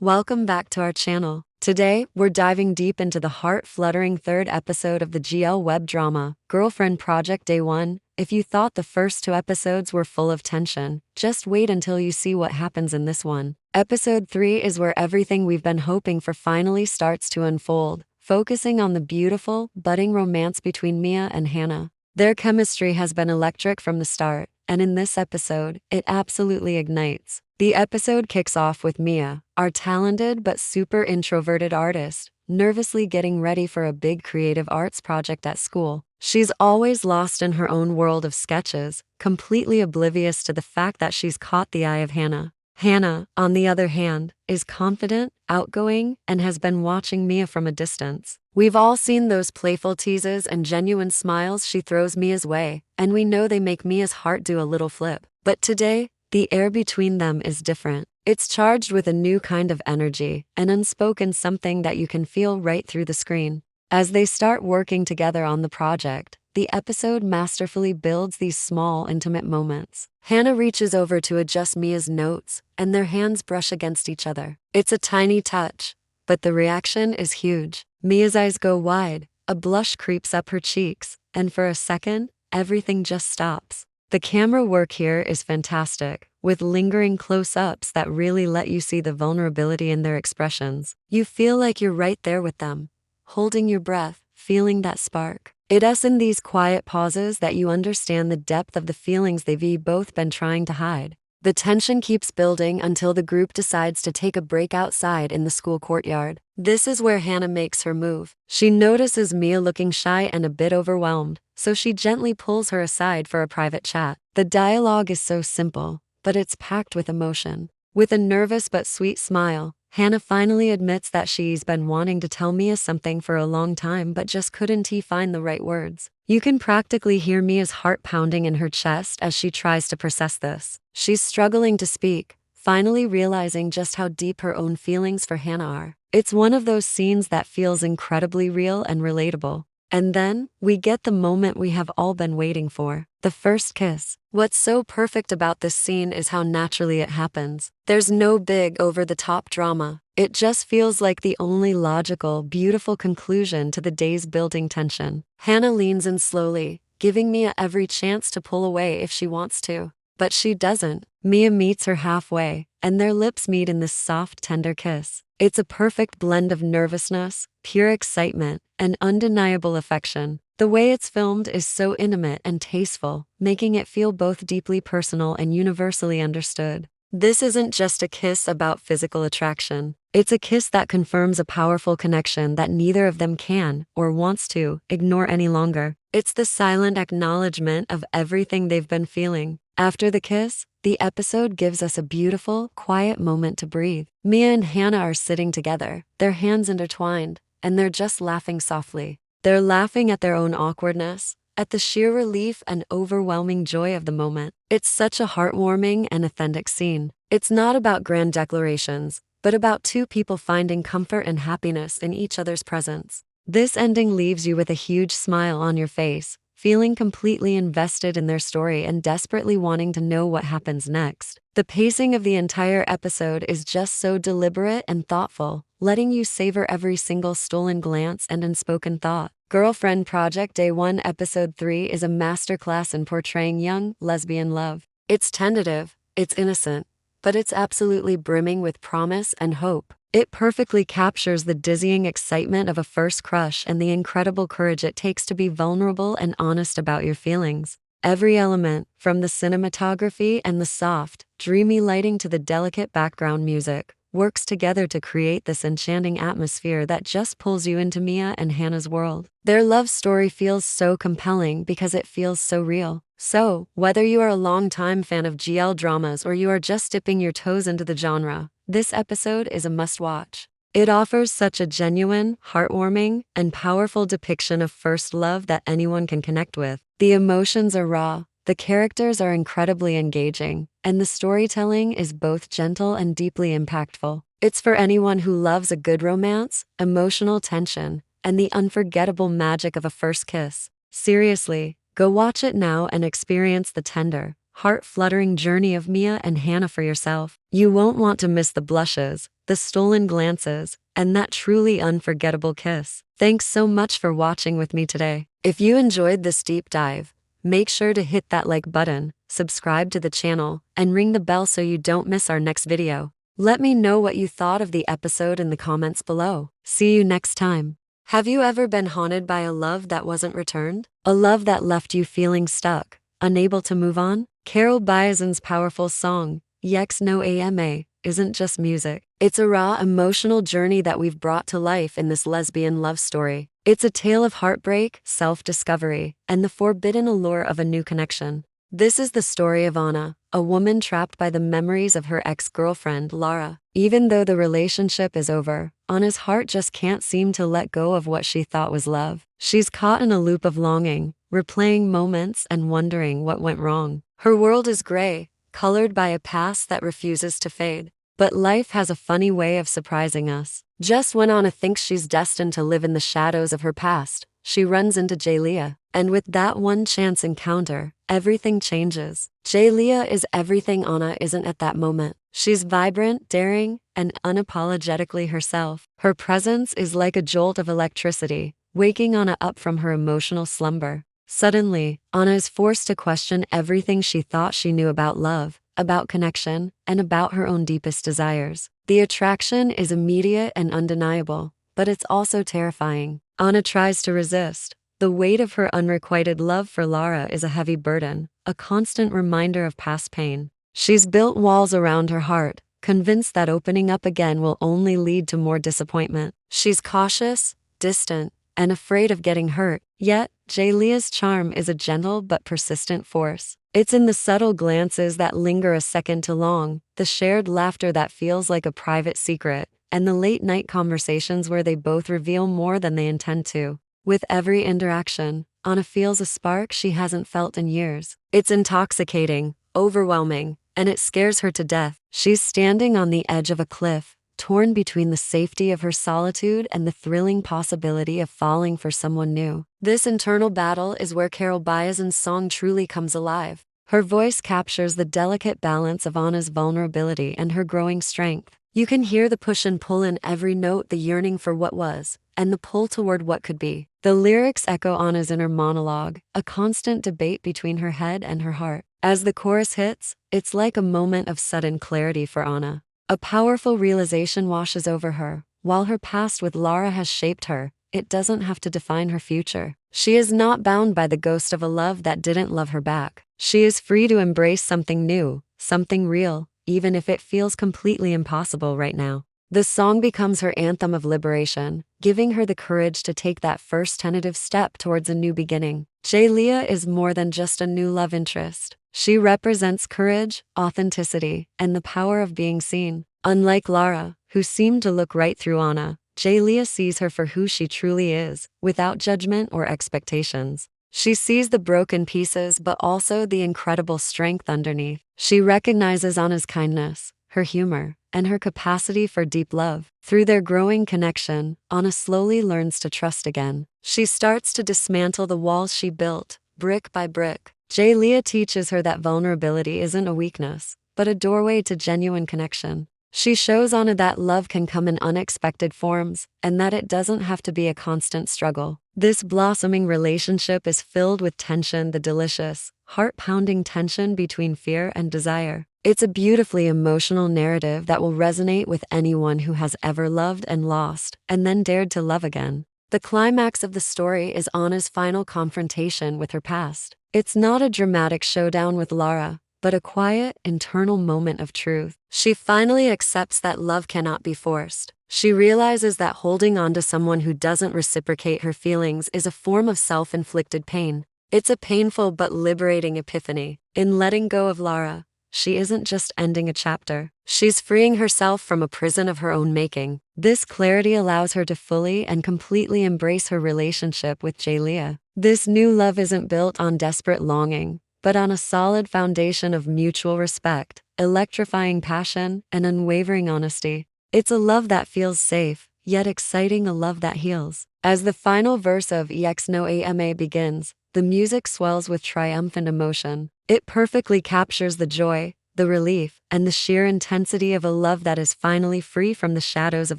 Welcome back to our channel. Today, we're diving deep into the heart-fluttering third episode of the GL web drama, Girlfriend Project Day 1. If you thought the first two episodes were full of tension, just wait until you see what happens in this one. Episode 3 is where everything we've been hoping for finally starts to unfold, focusing on the beautiful, budding romance between Mia and Hannah. Their chemistry has been electric from the start, and in this episode, it absolutely ignites. The episode kicks off with Mia, our talented but super introverted artist, nervously getting ready for a big creative arts project at school. She's always lost in her own world of sketches, completely oblivious to the fact that she's caught the eye of Hannah. Hannah, on the other hand, is confident, outgoing, and has been watching Mia from a distance. We've all seen those playful teases and genuine smiles she throws Mia's way, and we know they make Mia's heart do a little flip. But today, the air between them is different. It's charged with a new kind of energy, an unspoken something that you can feel right through the screen. As they start working together on the project, the episode masterfully builds these small, intimate moments. Hannah reaches over to adjust Mia's notes, and their hands brush against each other. It's a tiny touch, but the reaction is huge. Mia's eyes go wide, a blush creeps up her cheeks, and for a second, everything just stops. The camera work here is fantastic, with lingering close-ups that really let you see the vulnerability in their expressions. You feel like you're right there with them, holding your breath, feeling that spark. It's in these quiet pauses that you understand the depth of the feelings they've both been trying to hide. The tension keeps building until the group decides to take a break outside in the school courtyard. This is where Hannah makes her move. She notices Mia looking shy and a bit overwhelmed, so she gently pulls her aside for a private chat. The dialogue is so simple, but it's packed with emotion. With a nervous but sweet smile, Hannah finally admits that she's been wanting to tell Mia something for a long time but just couldn't find the right words. You can practically hear Mia's heart pounding in her chest as she tries to process this. She's struggling to speak, finally realizing just how deep her own feelings for Hannah are. It's one of those scenes that feels incredibly real and relatable. And then, we get the moment we have all been waiting for, the first kiss. What's so perfect about this scene is how naturally it happens. There's no big over-the-top drama. It just feels like the only logical, beautiful conclusion to the day's building tension. Hannah leans in slowly, giving Mia every chance to pull away if she wants to. But she doesn't. Mia meets her halfway, and their lips meet in this soft, tender kiss. It's a perfect blend of nervousness, pure excitement, and undeniable affection. The way it's filmed is so intimate and tasteful, making it feel both deeply personal and universally understood. This isn't just a kiss about physical attraction. It's a kiss that confirms a powerful connection that neither of them can, or wants to, ignore any longer. It's the silent acknowledgement of everything they've been feeling. After the kiss, the episode gives us a beautiful, quiet moment to breathe. Mia and Hannah are sitting together, their hands intertwined, and they're just laughing softly. They're laughing at their own awkwardness, at the sheer relief and overwhelming joy of the moment. It's such a heartwarming and authentic scene. It's not about grand declarations, but about two people finding comfort and happiness in each other's presence. This ending leaves you with a huge smile on your face, feeling completely invested in their story and desperately wanting to know what happens next. The pacing of the entire episode is just so deliberate and thoughtful, letting you savor every single stolen glance and unspoken thought. Girlfriend Project Day 1 Episode 3 is a masterclass in portraying young, lesbian love. It's tentative, it's innocent, but it's absolutely brimming with promise and hope. It perfectly captures the dizzying excitement of a first crush and the incredible courage it takes to be vulnerable and honest about your feelings. Every element, from the cinematography and the soft, dreamy lighting to the delicate background music, works together to create this enchanting atmosphere that just pulls you into Mia and Hannah's world. Their love story feels so compelling because it feels so real. So, whether you are a long-time fan of GL dramas or you are just dipping your toes into the genre, this episode is a must-watch. It offers such a genuine, heartwarming, and powerful depiction of first love that anyone can connect with. The emotions are raw, the characters are incredibly engaging, and the storytelling is both gentle and deeply impactful. It's for anyone who loves a good romance, emotional tension, and the unforgettable magic of a first kiss. Seriously, go watch it now and experience the tender, heart-fluttering journey of Mia and Hannah for yourself. You won't want to miss the blushes, the stolen glances, and that truly unforgettable kiss. Thanks so much for watching with me today. If you enjoyed this deep dive, make sure to hit that like button, subscribe to the channel, and ring the bell so you don't miss our next video. Let me know what you thought of the episode in the comments below. See you next time. Have you ever been haunted by a love that wasn't returned? A love that left you feeling stuck, unable to move on? Carol Bayezin's powerful song, Yex No Ama, isn't just music. It's a raw, emotional journey that we've brought to life in this lesbian love story. It's a tale of heartbreak, self-discovery, and the forbidden allure of a new connection. This is the story of Anna, a woman trapped by the memories of her ex-girlfriend, Lara. Even though the relationship is over, Anna's heart just can't seem to let go of what she thought was love. She's caught in a loop of longing, replaying moments and wondering what went wrong. Her world is gray, colored by a past that refuses to fade. But life has a funny way of surprising us. Just when Anna thinks she's destined to live in the shadows of her past, she runs into Jalea. And with that one chance encounter, everything changes. Jalea is everything Anna isn't at that moment. She's vibrant, daring, and unapologetically herself. Her presence is like a jolt of electricity, waking Anna up from her emotional slumber. Suddenly, Anna is forced to question everything she thought she knew about love, about connection, and about her own deepest desires. The attraction is immediate and undeniable, but it's also terrifying. Anna tries to resist. The weight of her unrequited love for Lara is a heavy burden, a constant reminder of past pain. She's built walls around her heart, convinced that opening up again will only lead to more disappointment. She's cautious, distant, and afraid of getting hurt. Yet, Jalea's charm is a gentle but persistent force. It's in the subtle glances that linger a second too long, the shared laughter that feels like a private secret, and the late-night conversations where they both reveal more than they intend to. With every interaction, Anna feels a spark she hasn't felt in years. It's intoxicating, overwhelming, and it scares her to death. She's standing on the edge of a cliff, torn between the safety of her solitude and the thrilling possibility of falling for someone new. This internal battle is where Carol Bayezin's song truly comes alive. Her voice captures the delicate balance of Anna's vulnerability and her growing strength. You can hear the push and pull in every note, the yearning for what was, and the pull toward what could be. The lyrics echo Anna's inner monologue, a constant debate between her head and her heart. As the chorus hits, it's like a moment of sudden clarity for Anna. A powerful realization washes over her. While her past with Lara has shaped her, it doesn't have to define her future. She is not bound by the ghost of a love that didn't love her back. She is free to embrace something new, something real, even if it feels completely impossible right now. The song becomes her anthem of liberation, giving her the courage to take that first tentative step towards a new beginning. Jalea is more than just a new love interest. She represents courage, authenticity, and the power of being seen. Unlike Lara, who seemed to look right through Anna, Jalea sees her for who she truly is, without judgment or expectations. She sees the broken pieces but also the incredible strength underneath. She recognizes Anna's kindness, her humor, and her capacity for deep love. Through their growing connection, Anna slowly learns to trust again. She starts to dismantle the walls she built, brick by brick. Jalea teaches her that vulnerability isn't a weakness, but a doorway to genuine connection. She shows Anna that love can come in unexpected forms, and that it doesn't have to be a constant struggle. This blossoming relationship is filled with tension, the delicious, heart-pounding tension between fear and desire. It's a beautifully emotional narrative that will resonate with anyone who has ever loved and lost, and then dared to love again. The climax of the story is Anna's final confrontation with her past. It's not a dramatic showdown with Lara, but a quiet, internal moment of truth. She finally accepts that love cannot be forced. She realizes that holding on to someone who doesn't reciprocate her feelings is a form of self-inflicted pain. It's a painful but liberating epiphany. In letting go of Lara, she isn't just ending a chapter. She's freeing herself from a prison of her own making. This clarity allows her to fully and completely embrace her relationship with Jalea. This new love isn't built on desperate longing, but on a solid foundation of mutual respect, electrifying passion, and unwavering honesty. It's a love that feels safe, yet exciting, a love that heals. As the final verse of Yex No Ama begins, the music swells with triumphant emotion. It perfectly captures the joy, the relief, and the sheer intensity of a love that is finally free from the shadows of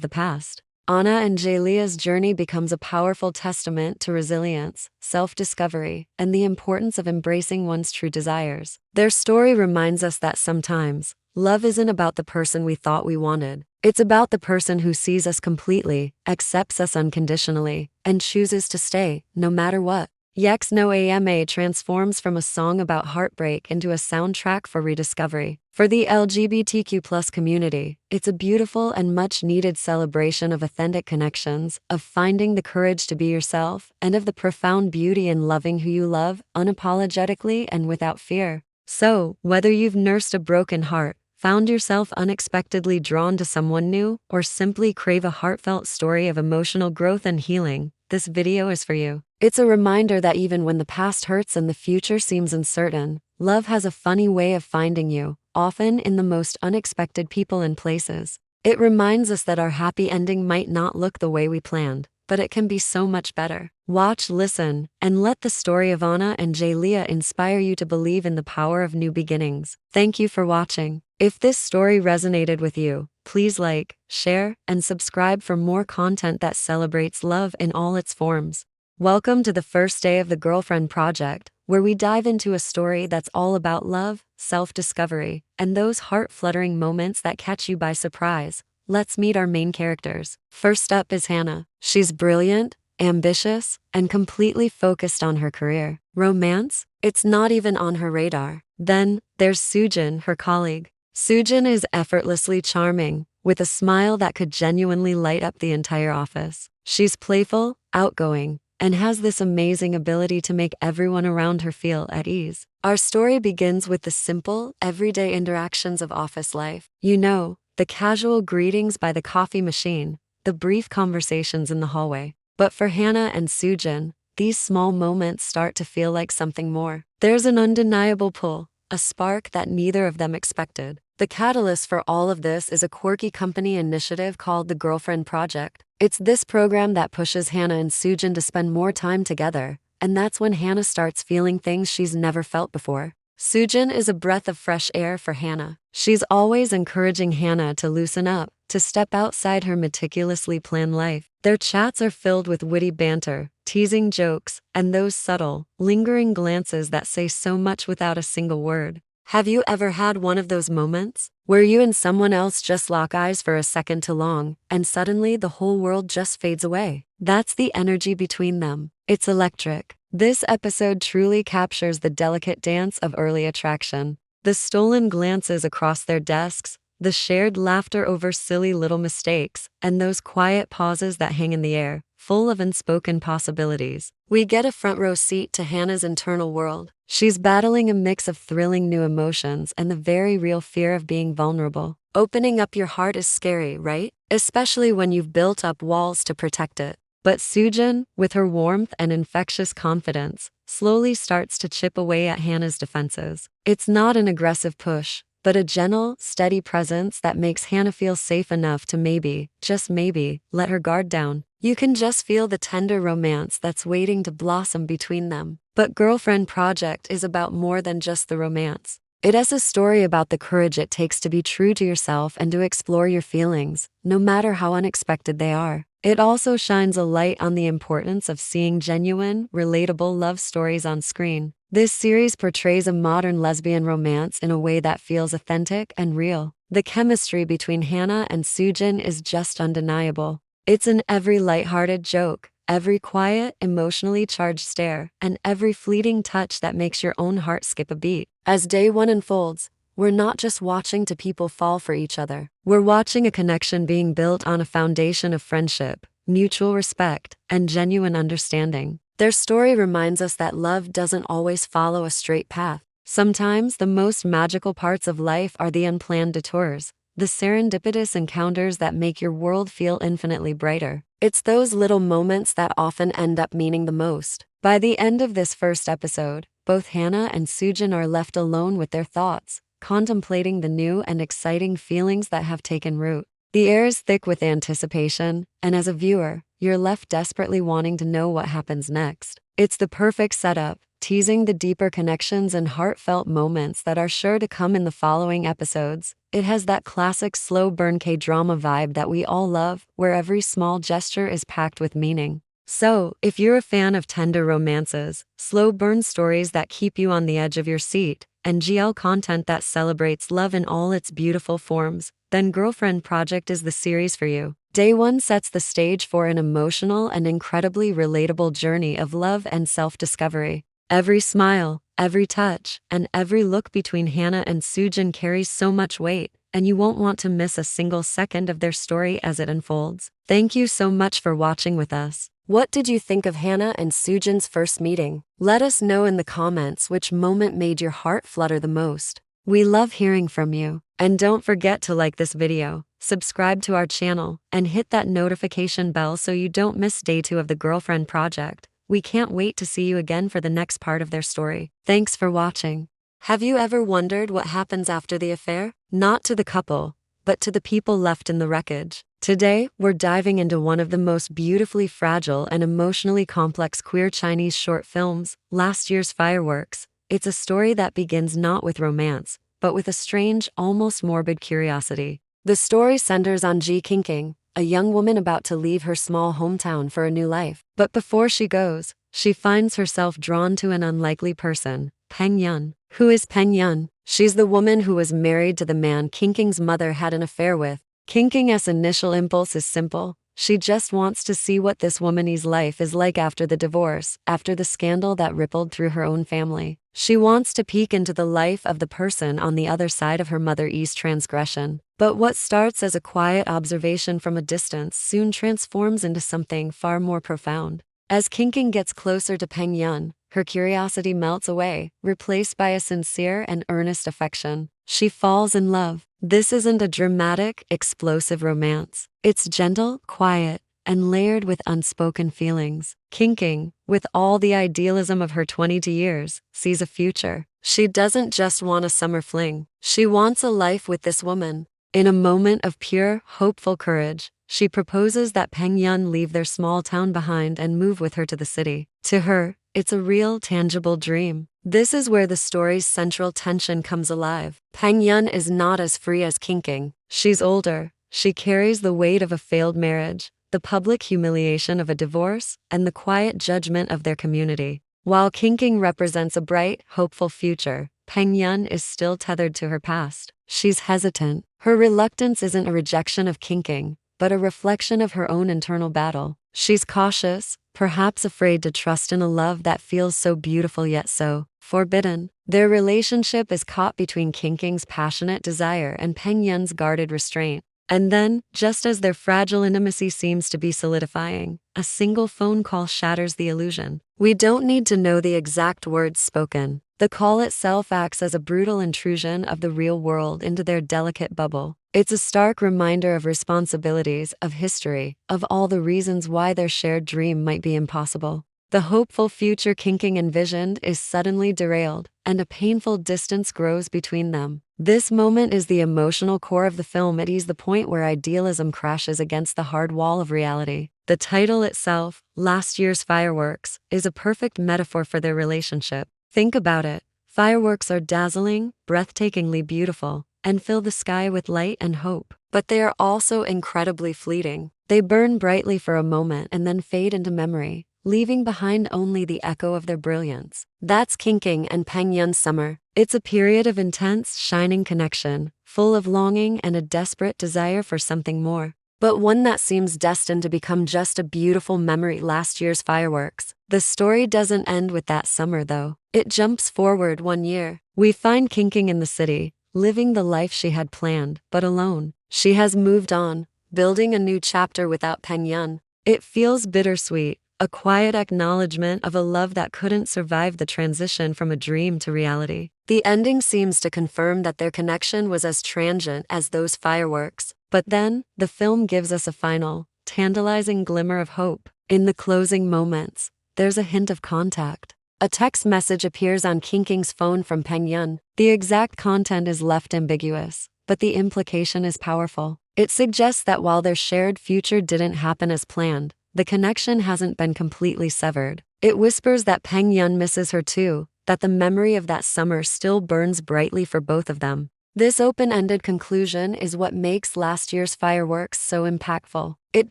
the past. Anna and Jalia's journey becomes a powerful testament to resilience, self-discovery, and the importance of embracing one's true desires. Their story reminds us that sometimes, love isn't about the person we thought we wanted. It's about the person who sees us completely, accepts us unconditionally, and chooses to stay, no matter what. Yex no Ama transforms from a song about heartbreak into a soundtrack for rediscovery. For the LGBTQ community, it's a beautiful and much-needed celebration of authentic connections, of finding the courage to be yourself, and of the profound beauty in loving who you love, unapologetically and without fear. So, whether you've nursed a broken heart, found yourself unexpectedly drawn to someone new, or simply crave a heartfelt story of emotional growth and healing, this video is for you. It's a reminder that even when the past hurts and the future seems uncertain, love has a funny way of finding you, often in the most unexpected people and places. It reminds us that our happy ending might not look the way we planned, but it can be so much better. Watch, listen, and let the story of Anna and Jalia inspire you to believe in the power of new beginnings. Thank you for watching. If this story resonated with you, please like, share, and subscribe for more content that celebrates love in all its forms. Welcome to the first day of the Girlfriend Project, where we dive into a story that's all about love, self-discovery, and those heart-fluttering moments that catch you by surprise. Let's meet our main characters. First up is Hannah. She's brilliant, ambitious, and completely focused on her career. Romance? It's not even on her radar. Then, there's Sujin, her colleague. Sujin is effortlessly charming, with a smile that could genuinely light up the entire office. She's playful, outgoing, and has this amazing ability to make everyone around her feel at ease. Our story begins with the simple, everyday interactions of office life. You know, the casual greetings by the coffee machine, the brief conversations in the hallway. But for Hannah and Sujin, these small moments start to feel like something more. There's an undeniable pull, a spark that neither of them expected. The catalyst for all of this is a quirky company initiative called the Girlfriend Project. It's this program that pushes Hannah and Sujin to spend more time together, and that's when Hannah starts feeling things she's never felt before. Sujin is a breath of fresh air for Hannah. She's always encouraging Hannah to loosen up, to step outside her meticulously planned life. Their chats are filled with witty banter, teasing jokes, and those subtle, lingering glances that say so much without a single word. Have you ever had one of those moments where you and someone else just lock eyes for a second too long, and suddenly the whole world just fades away? That's the energy between them. It's electric. This episode truly captures the delicate dance of early attraction. The stolen glances across their desks, the shared laughter over silly little mistakes, and those quiet pauses that hang in the air, full of unspoken possibilities. We get a front row seat to Hannah's internal world. She's battling a mix of thrilling new emotions and the very real fear of being vulnerable. Opening up your heart is scary, right? Especially when you've built up walls to protect it. But Sujin, with her warmth and infectious confidence, slowly starts to chip away at Hannah's defenses. It's not an aggressive push, but a gentle, steady presence that makes Hannah feel safe enough to maybe, just maybe, let her guard down. You can just feel the tender romance that's waiting to blossom between them. But Girlfriend Project is about more than just the romance. It is a story about the courage it takes to be true to yourself and to explore your feelings, no matter how unexpected they are. It also shines a light on the importance of seeing genuine, relatable love stories on screen. This series portrays a modern lesbian romance in a way that feels authentic and real. The chemistry between Hannah and Sujin is just undeniable. It's in every lighthearted joke, every quiet, emotionally charged stare, and every fleeting touch that makes your own heart skip a beat. As day one unfolds, we're not just watching two people fall for each other. We're watching a connection being built on a foundation of friendship, mutual respect, and genuine understanding. Their story reminds us that love doesn't always follow a straight path. Sometimes the most magical parts of life are the unplanned detours, the serendipitous encounters that make your world feel infinitely brighter. It's those little moments that often end up meaning the most. By the end of this first episode, both Hannah and Sujin are left alone with their thoughts, contemplating the new and exciting feelings that have taken root. The air is thick with anticipation, and as a viewer, you're left desperately wanting to know what happens next. It's the perfect setup, teasing the deeper connections and heartfelt moments that are sure to come in the following episodes. It has that classic slow burn K-drama vibe that we all love, where every small gesture is packed with meaning. So, if you're a fan of tender romances, slow burn stories that keep you on the edge of your seat, and GL content that celebrates love in all its beautiful forms, then Girlfriend Project is the series for you. Day 1 sets the stage for an emotional and incredibly relatable journey of love and self-discovery. Every smile, every touch, and every look between Hannah and Soojin carries so much weight, and you won't want to miss a single second of their story as it unfolds. Thank you so much for watching with us. What did you think of Hannah and Soojin's first meeting? Let us know in the comments which moment made your heart flutter the most. We love hearing from you. And don't forget to like this video, subscribe to our channel, and hit that notification bell so you don't miss day 2 of the Girlfriend Project. We can't wait to see you again for the next part of their story. Thanks for watching. Have you ever wondered what happens after the affair? Not to the couple, but to the people left in the wreckage. Today, we're diving into one of the most beautifully fragile and emotionally complex queer Chinese short films, last year's Fireworks. It's a story that begins not with romance, but with a strange, almost morbid curiosity. The story centers on Ji Qingqing, a young woman about to leave her small hometown for a new life. But before she goes, she finds herself drawn to an unlikely person, Peng Yun. Who is Peng Yun? She's the woman who was married to the man Qingqing's mother had an affair with. Qingqing's initial impulse is simple. She just wants to see what this woman's life is like after the divorce, after the scandal that rippled through her own family. She wants to peek into the life of the person on the other side of her mother's transgression. But what starts as a quiet observation from a distance soon transforms into something far more profound. As Qingqing gets closer to Peng Yun, her curiosity melts away, replaced by a sincere and earnest affection. She falls in love. This isn't a dramatic, explosive romance. It's gentle, quiet, and layered with unspoken feelings. Qingqing, with all the idealism of her 22 years, sees a future. She doesn't just want a summer fling. She wants a life with this woman. In a moment of pure, hopeful courage, she proposes that Peng Yun leave their small town behind and move with her to the city. To her, it's a real, tangible dream. This is where the story's central tension comes alive. Peng Yun is not as free as Qingqing. She's older. She carries the weight of a failed marriage, the public humiliation of a divorce, and the quiet judgment of their community. While Qingqing represents a bright, hopeful future, Peng Yun is still tethered to her past. She's hesitant. Her reluctance isn't a rejection of Qingqing, but a reflection of her own internal battle. She's cautious, perhaps afraid to trust in a love that feels so beautiful yet so forbidden. Their relationship is caught between Qingqing's passionate desire and Peng Yun's guarded restraint. And then, just as their fragile intimacy seems to be solidifying, a single phone call shatters the illusion. We don't need to know the exact words spoken. The call itself acts as a brutal intrusion of the real world into their delicate bubble. It's a stark reminder of responsibilities, of history, of all the reasons why their shared dream might be impossible. The hopeful future Qingqing envisioned is suddenly derailed, and a painful distance grows between them. This moment is the emotional core of the film. It is the point where idealism crashes against the hard wall of reality. The title itself, Last Year's Fireworks, is a perfect metaphor for their relationship. Think about it. Fireworks are dazzling, breathtakingly beautiful, and fill the sky with light and hope. But they are also incredibly fleeting. They burn brightly for a moment and then fade into memory, leaving behind only the echo of their brilliance. That's Qingqing and Peng Yun's summer. It's a period of intense, shining connection, full of longing and a desperate desire for something more. But one that seems destined to become just a beautiful memory. Last year's Fireworks. The story doesn't end with that summer though. It jumps forward 1 year. We find Qingqing in the city, living the life she had planned, but alone. She has moved on, building a new chapter without Peng Yun. It feels bittersweet, a quiet acknowledgement of a love that couldn't survive the transition from a dream to reality. The ending seems to confirm that their connection was as transient as those fireworks. But then, the film gives us a final, tantalizing glimmer of hope. In the closing moments, there's a hint of contact. A text message appears on Qingqing's phone from Peng Yun. The exact content is left ambiguous, but the implication is powerful. It suggests that while their shared future didn't happen as planned, the connection hasn't been completely severed. It whispers that Peng Yun misses her too, that the memory of that summer still burns brightly for both of them. This open-ended conclusion is what makes last year's fireworks so impactful. It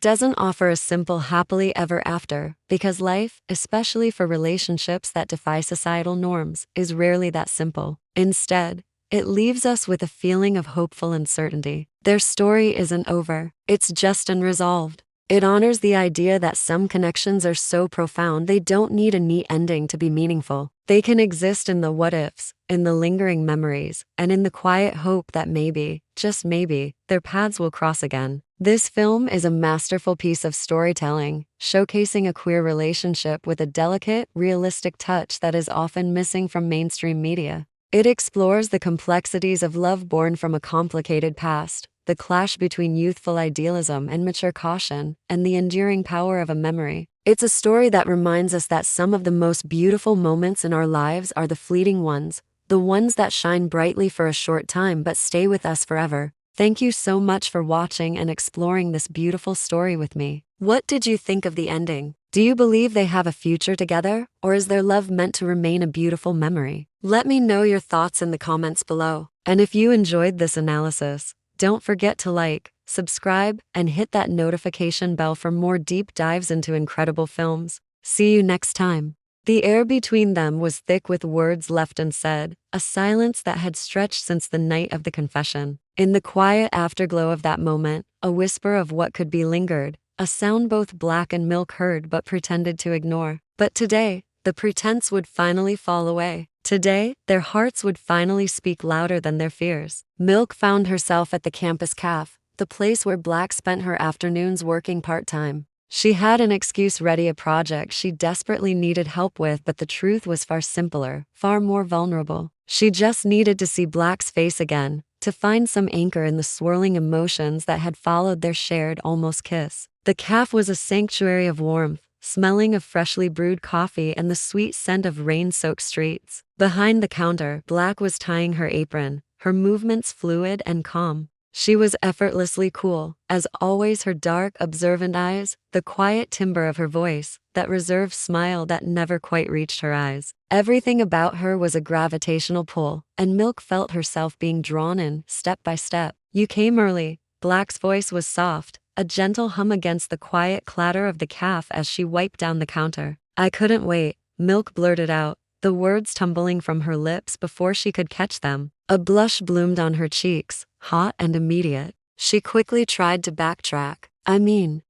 doesn't offer a simple happily ever after, because life, especially for relationships that defy societal norms, is rarely that simple. Instead, it leaves us with a feeling of hopeful uncertainty. Their story isn't over, it's just unresolved. It honors the idea that some connections are so profound they don't need a neat ending to be meaningful. They can exist in the what-ifs, in the lingering memories, and in the quiet hope that maybe, just maybe, their paths will cross again. This film is a masterful piece of storytelling, showcasing a queer relationship with a delicate, realistic touch that is often missing from mainstream media. It explores the complexities of love born from a complicated past, the clash between youthful idealism and mature caution, and the enduring power of a memory. It's a story that reminds us that some of the most beautiful moments in our lives are the fleeting ones, the ones that shine brightly for a short time but stay with us forever. Thank you so much for watching and exploring this beautiful story with me. What did you think of the ending? Do you believe they have a future together, or is their love meant to remain a beautiful memory? Let me know your thoughts in the comments below. And if you enjoyed this analysis, don't forget to like, subscribe, and hit that notification bell for more deep dives into incredible films. See you next time. The air between them was thick with words left unsaid, a silence that had stretched since the night of the confession. In the quiet afterglow of that moment, a whisper of what could be lingered, a sound both Black and Milk heard but pretended to ignore. But today, the pretense would finally fall away. Today, their hearts would finally speak louder than their fears. Milk found herself at the campus cafe, the place where Black spent her afternoons working part-time. She had an excuse ready, a project she desperately needed help with, but the truth was far simpler, far more vulnerable. She just needed to see Black's face again, to find some anchor in the swirling emotions that had followed their shared almost kiss. The cafe was a sanctuary of warmth, smelling of freshly brewed coffee and the sweet scent of rain-soaked streets. Behind the counter, Black was tying her apron, her movements fluid and calm. She was effortlessly cool, as always, her dark, observant eyes, the quiet timbre of her voice, that reserved smile that never quite reached her eyes. Everything about her was a gravitational pull, and Milk felt herself being drawn in, step by step. "You came early." Black's voice was soft, a gentle hum against the quiet clatter of the cafe as she wiped down the counter. "I couldn't wait," Milk blurted out, the words tumbling from her lips before she could catch them. A blush bloomed on her cheeks, hot and immediate. She quickly tried to backtrack.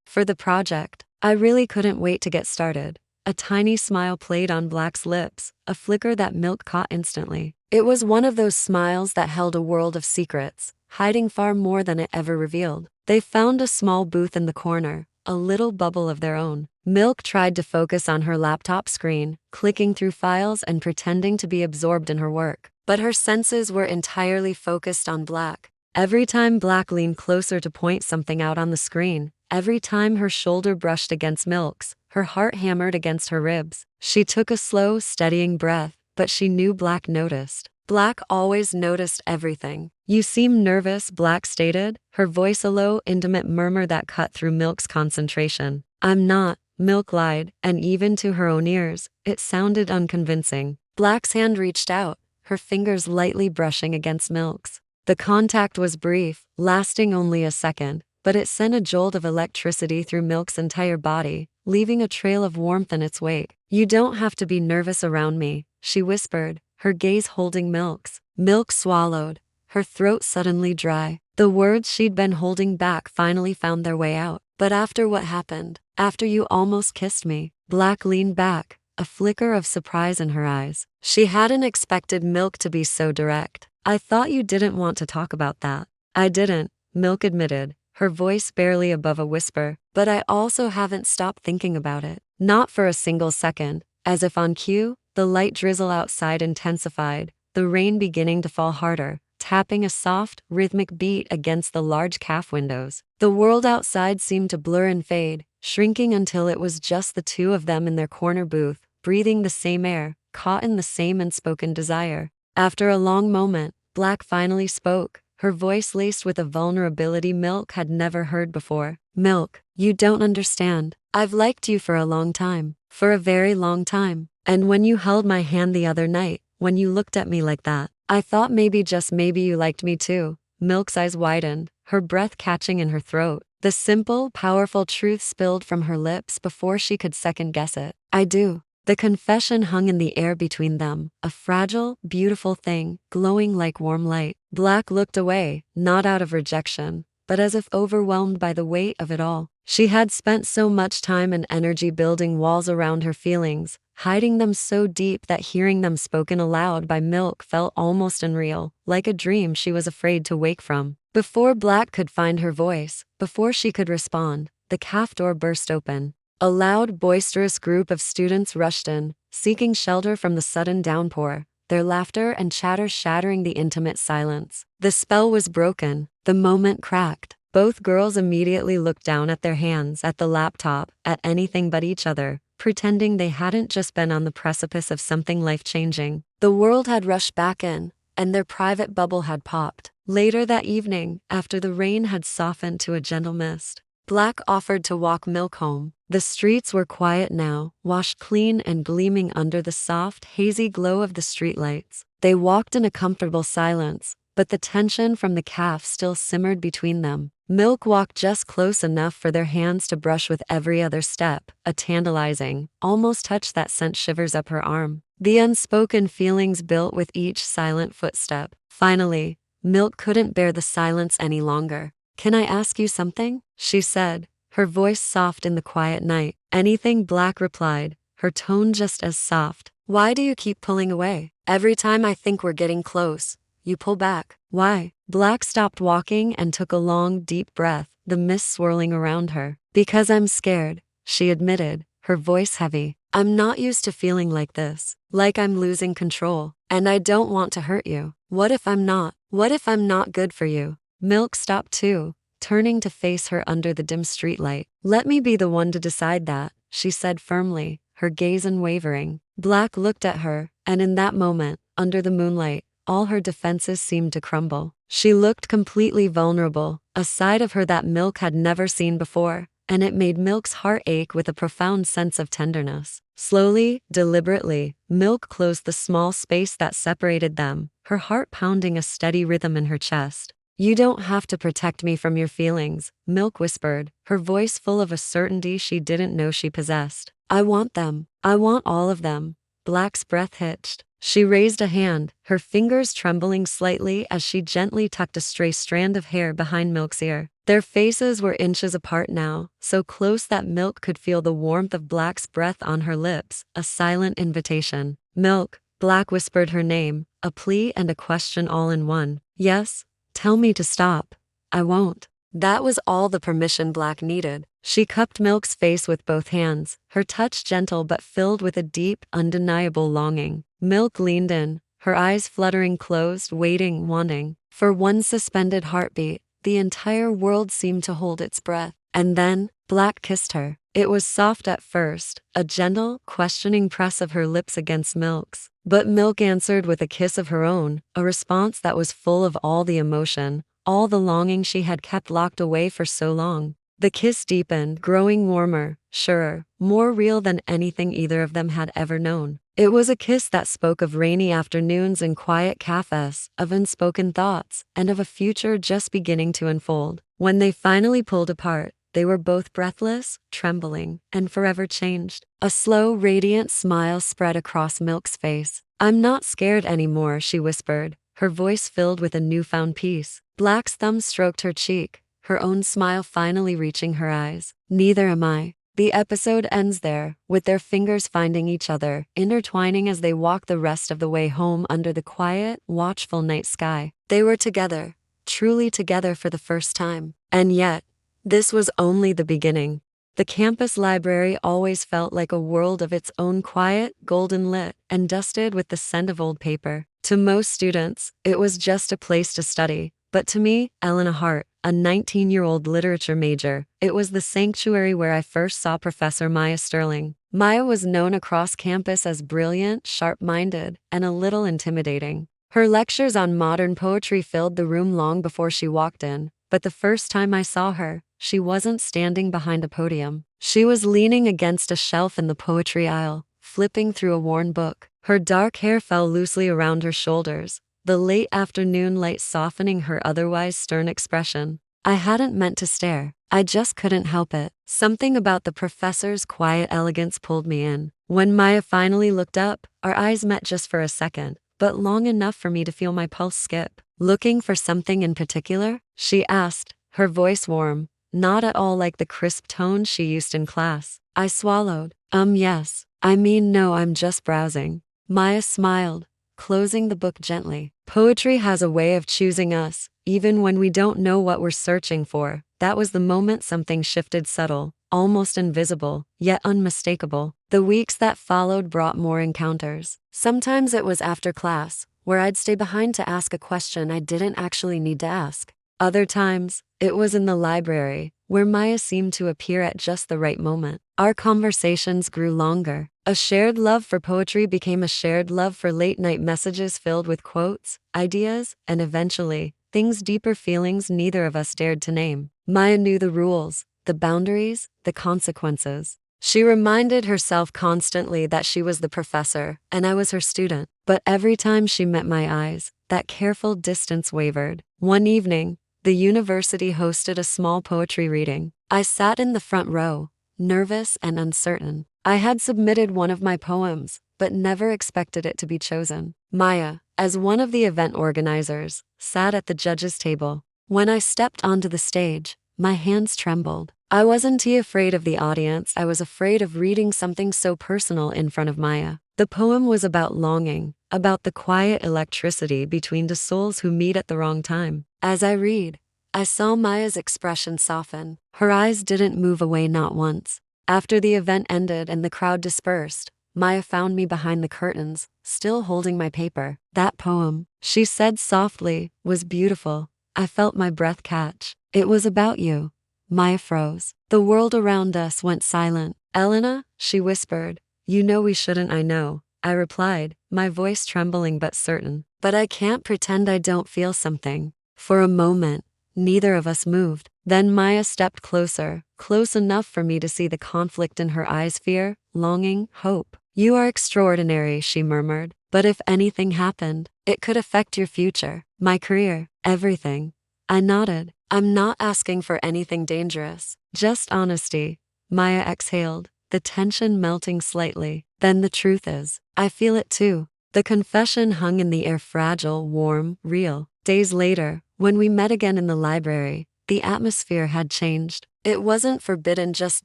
For the project. I really couldn't wait to get started." A tiny smile played on Black's lips, a flicker that Milk caught instantly. It was one of those smiles that held a world of secrets, hiding far more than it ever revealed. They found a small booth in the corner, a little bubble of their own. Milk tried to focus on her laptop screen, clicking through files and pretending to be absorbed in her work. But her senses were entirely focused on Black. Every time Black leaned closer to point something out on the screen, every time her shoulder brushed against Milk's, her heart hammered against her ribs. She took a slow, steadying breath, but she knew Black noticed. Black always noticed everything. "You seem nervous," Black stated, her voice a low, intimate murmur that cut through Milk's concentration. "I'm not," Milk lied, and even to her own ears, it sounded unconvincing. Black's hand reached out, her fingers lightly brushing against Milk's. The contact was brief, lasting only a second, but it sent a jolt of electricity through Milk's entire body, leaving a trail of warmth in its wake. "You don't have to be nervous around me," she whispered, her gaze holding Milk's. Milk swallowed, her throat suddenly dry. The words she'd been holding back finally found their way out. "But after what happened, after you almost kissed me." Black leaned back, a flicker of surprise in her eyes. She hadn't expected Milk to be so direct. "I thought you didn't want to talk about that." "I didn't," Milk admitted, her voice barely above a whisper, "but I also haven't stopped thinking about it." Not for a single second. As if on cue, the light drizzle outside intensified, the rain beginning to fall harder, tapping a soft, rhythmic beat against the large cafe windows. The world outside seemed to blur and fade, shrinking until it was just the two of them in their corner booth, breathing the same air, caught in the same unspoken desire. After a long moment, Black finally spoke, her voice laced with a vulnerability Milk had never heard before. "Milk, you don't understand. I've liked you for a long time." For a very long time. And when you held my hand the other night, when you looked at me like that, I thought maybe just maybe you liked me too. Milk's eyes widened, her breath catching in her throat. The simple, powerful truth spilled from her lips before she could second guess it. I do. The confession hung in the air between them, a fragile, beautiful thing, glowing like warm light. Black looked away, not out of rejection, but as if overwhelmed by the weight of it all. She had spent so much time and energy building walls around her feelings, hiding them so deep that hearing them spoken aloud by Milk felt almost unreal, like a dream she was afraid to wake from. Before Black could find her voice, before she could respond, the caf door burst open. A loud, boisterous group of students rushed in, seeking shelter from the sudden downpour, their laughter and chatter shattering the intimate silence. The spell was broken, the moment cracked. Both girls immediately looked down at their hands, at the laptop, at anything but each other, pretending they hadn't just been on the precipice of something life-changing. The world had rushed back in, and their private bubble had popped. Later that evening, after the rain had softened to a gentle mist, Black offered to walk Milk home. The streets were quiet now, washed clean and gleaming under the soft, hazy glow of the streetlights. They walked in a comfortable silence, but the tension from the caf still simmered between them. Milk walked just close enough for their hands to brush with every other step, a tantalizing, almost touch that sent shivers up her arm. The unspoken feelings built with each silent footstep. Finally, Milk couldn't bear the silence any longer. "Can I ask you something?" she said, her voice soft in the quiet night. "Anything," Black replied, her tone just as soft. "Why do you keep pulling away? Every time I think we're getting close, you pull back. Why?" Black stopped walking and took a long, deep breath, the mist swirling around her. "Because I'm scared," she admitted, her voice heavy. "I'm not used to feeling like this, like I'm losing control, and I don't want to hurt you. What if I'm not? What if I'm not good for you?" Milk stopped too, turning to face her under the dim streetlight. "Let me be the one to decide that," she said firmly, her gaze unwavering. Black looked at her, and in that moment, under the moonlight, all her defenses seemed to crumble. She looked completely vulnerable, a side of her that Milk had never seen before, and it made Milk's heart ache with a profound sense of tenderness. Slowly, deliberately, Milk closed the small space that separated them, her heart pounding a steady rhythm in her chest. "You don't have to protect me from your feelings," Milk whispered, her voice full of a certainty she didn't know she possessed. "I want them. I want all of them." Black's breath hitched. She raised a hand, her fingers trembling slightly as she gently tucked a stray strand of hair behind Milk's ear. Their faces were inches apart now, so close that Milk could feel the warmth of Black's breath on her lips, a silent invitation. "Milk," Black whispered her name, a plea and a question all in one. "Yes? Tell me to stop. I won't." That was all the permission Black needed. She cupped Milk's face with both hands, her touch gentle but filled with a deep, undeniable longing. Milk leaned in, her eyes fluttering closed, waiting, wanting. For one suspended heartbeat, the entire world seemed to hold its breath. And then, Black kissed her. It was soft at first, a gentle, questioning press of her lips against Milk's. But Milk answered with a kiss of her own, a response that was full of all the emotion, all the longing she had kept locked away for so long. The kiss deepened, growing warmer, surer, more real than anything either of them had ever known. It was a kiss that spoke of rainy afternoons and quiet cafes, of unspoken thoughts, and of a future just beginning to unfold. When they finally pulled apart, they were both breathless, trembling, and forever changed. A slow, radiant smile spread across Milk's face. "I'm not scared anymore," she whispered, her voice filled with a newfound peace. Black's thumb stroked her cheek, her own smile finally reaching her eyes. "Neither am I." The episode ends there, with their fingers finding each other, intertwining as they walk the rest of the way home under the quiet, watchful night sky. They were together, truly together for the first time. And yet, this was only the beginning. The campus library always felt like a world of its own, quiet, golden lit, and dusted with the scent of old paper. To most students, it was just a place to study. But to me, Elena Hart, a 19-year-old literature major, it was the sanctuary where I first saw Professor Maya Sterling. Maya was known across campus as brilliant, sharp-minded, and a little intimidating. Her lectures on modern poetry filled the room long before she walked in, but the first time I saw her, she wasn't standing behind a podium. She was leaning against a shelf in the poetry aisle, flipping through a worn book. Her dark hair fell loosely around her shoulders, the late afternoon light softening her otherwise stern expression. I hadn't meant to stare. I just couldn't help it. Something about the professor's quiet elegance pulled me in. When Maya finally looked up, our eyes met just for a second, but long enough for me to feel my pulse skip. "Looking for something in particular?" she asked, her voice warm, not at all like the crisp tone she used in class. I swallowed. Yes. I mean, no, I'm just browsing." Maya smiled, closing the book gently. Poetry has a way of choosing us, even when we don't know what we're searching for. That was the moment something shifted, subtle, almost invisible, yet unmistakable. The weeks that followed brought more encounters. Sometimes it was after class, where I'd stay behind to ask a question I didn't actually need to ask. Other times, it was in the library, where Maya seemed to appear at just the right moment. Our conversations grew longer. A shared love for poetry became a shared love for late-night messages filled with quotes, ideas, and eventually, deeper feelings neither of us dared to name. Maya knew the rules, the boundaries, the consequences. She reminded herself constantly that she was the professor, and I was her student. But every time she met my eyes, that careful distance wavered. One evening, the university hosted a small poetry reading. I sat in the front row, nervous and uncertain. I had submitted one of my poems, but never expected it to be chosen. Maya, as one of the event organizers, sat at the judges' table. When I stepped onto the stage, my hands trembled. I wasn't afraid of the audience, I was afraid of reading something so personal in front of Maya. The poem was about longing, about the quiet electricity between two souls who meet at the wrong time. As I read, I saw Maya's expression soften. Her eyes didn't move away, not once. After the event ended and the crowd dispersed, Maya found me behind the curtains, still holding my paper. "That poem," she said softly, "was beautiful." I felt my breath catch. "It was about you." Maya froze. The world around us went silent. "Elena," she whispered, "you know we shouldn't." "I know," I replied, my voice trembling but certain. "But I can't pretend I don't feel something." For a moment, neither of us moved. Then Maya stepped closer, close enough for me to see the conflict in her eyes: fear, longing, hope. "You are extraordinary," she murmured. "But if anything happened, it could affect your future, my career, everything." I nodded. "I'm not asking for anything dangerous, just honesty." Maya exhaled, the tension melting slightly. "Then the truth is, I feel it too." The confession hung in the air, fragile, warm, real. Days later, when we met again in the library, the atmosphere had changed. It wasn't forbidden, just